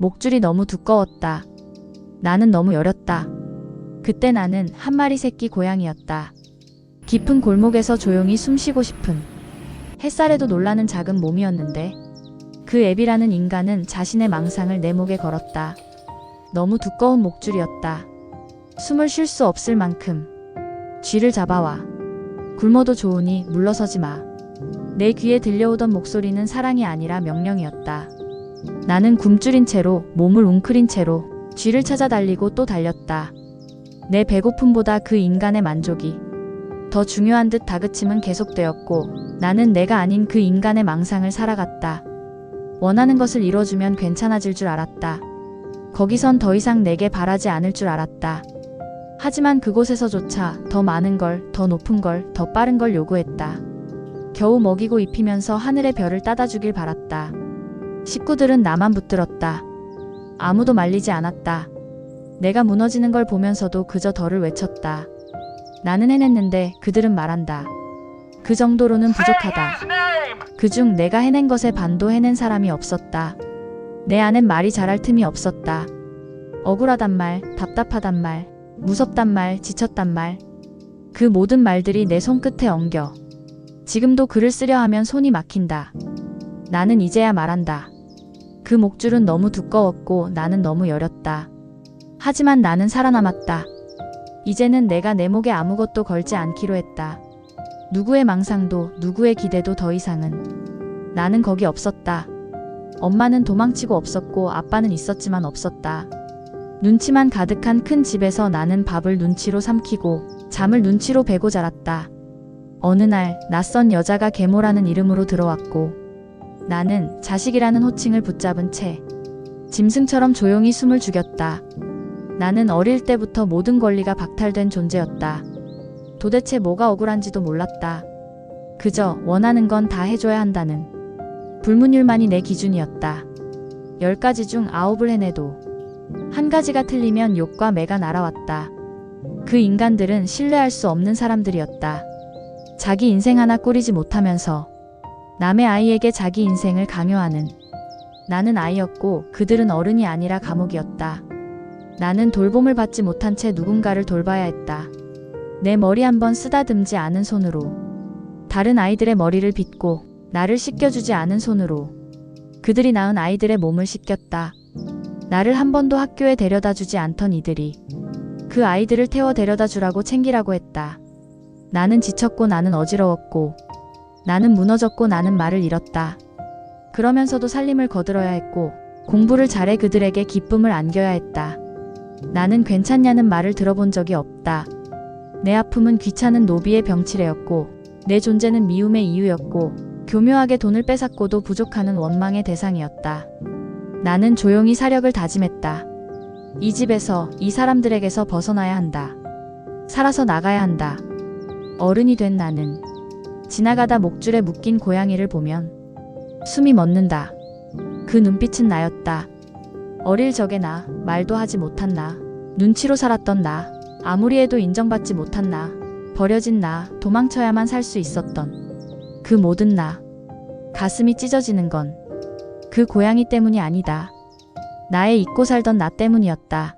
목줄이 너무 두꺼웠다. 나는 너무 여렸다. 그때 나는 한 마리 새끼 고양이였다. 깊은 골목에서 조용히 숨쉬고 싶은 햇살에도 놀라는 작은 몸이었는데 그 앱이라는 인간은 자신의 망상을 내 목에 걸었다. 너무 두꺼운 목줄이었다. 숨을 쉴 수 없을 만큼. 쥐를 잡아와. 굶어도 좋으니 물러서지 마. 내 귀에 들려오던 목소리는 사랑이 아니라 명령이었다. 나는 굶주린 채로 몸을 웅크린 채로 쥐를 찾아 달리고 또 달렸다. 내 배고픔보다 그 인간의 만족이 더 중요한 듯 다그침은 계속되었고 나는 내가 아닌 그 인간의 망상을 살아갔다. 원하는 것을 이뤄주면 괜찮아질 줄 알았다. 거기선 더 이상 내게 바라지 않을 줄 알았다. 하지만 그곳에서조차 더 많은 걸, 더 높은 걸, 더 빠른 걸 요구했다. 겨우 먹이고 입히면서 하늘의 별을 따다 주길 바랐다. 식구들은 나만 붙들었다. 아무도 말리지 않았다. 내가 무너지는 걸 보면서도 그저 덜을 외쳤다. 나는 해냈는데 그들은 말한다. 그 정도로는 부족하다. 그중 내가 해낸 것의 반도 해낸 사람이 없었다. 내 안엔 말이 자랄 틈이 없었다. 억울하단 말, 답답하단 말, 무섭단 말, 지쳤단 말. 그 모든 말들이 내 손끝에 엉겨. 지금도 글을 쓰려 하면 손이 막힌다. 나는 이제야 말한다. 그 목줄은 너무 두꺼웠고 나는 너무 여렸다. 하지만 나는 살아남았다. 이제는 내가 내 목에 아무것도 걸지 않기로 했다. 누구의 망상도 누구의 기대도 더 이상은. 나는 거기 없었다. 엄마는 도망치고 없었고 아빠는 있었지만 없었다. 눈치만 가득한 큰 집에서 나는 밥을 눈치로 삼키고 잠을 눈치로 베고 자랐다. 어느 날 낯선 여자가 계모라는 이름으로 들어왔고 나는 자식이라는 호칭을 붙잡은 채 짐승처럼 조용히 숨을 죽였다. 나는 어릴 때부터 모든 권리가 박탈된 존재였다. 도대체 뭐가 억울한지도 몰랐다. 그저 원하는 건 다 해줘야 한다는 불문율만이 내 기준이었다. 10가지 중 9을 해내도 한 가지가 틀리면 욕과 매가 날아왔다. 그 인간들은 신뢰할 수 없는 사람들이었다. 자기 인생 하나 꾸리지 못하면서 남의 아이에게 자기 인생을 강요하는. 나는 아이였고 그들은 어른이 아니라 감옥이었다. 나는 돌봄을 받지 못한 채 누군가를 돌봐야 했다. 내 머리 한번 쓰다듬지 않은 손으로, 다른 아이들의 머리를 빗고 나를 씻겨주지 않은 손으로 그들이 낳은 아이들의 몸을 씻겼다. 나를 한 번도 학교에 데려다 주지 않던 이들이 그 아이들을 태워 데려다 주라고 챙기라고 했다. 나는 지쳤고 나는 어지러웠고 나는 무너졌고 나는 말을 잃었다. 그러면서도 살림을 거들어야 했고 공부를 잘해 그들에게 기쁨을 안겨야 했다. 나는 괜찮냐는 말을 들어본 적이 없다. 내 아픔은 귀찮은 노비의 병치레였고 내 존재는 미움의 이유였고 교묘하게 돈을 뺏었고도 부족하는 원망의 대상이었다. 나는 조용히 사력을 다짐했다. 이 집에서, 이 사람들에게서 벗어나야 한다. 살아서 나가야 한다. 어른이 된 나는 지나가다 목줄에 묶인 고양이를 보면 숨이 멎는다. 그 눈빛은 나였다. 어릴 적의 나, 말도 하지 못한 나, 눈치로 살았던 나, 아무리 해도 인정받지 못한 나, 버려진 나, 도망쳐야만 살 수 있었던 그 모든 나. 가슴이 찢어지는 건 그 고양이 때문이 아니다. 나의 잊고 살던 나 때문이었다.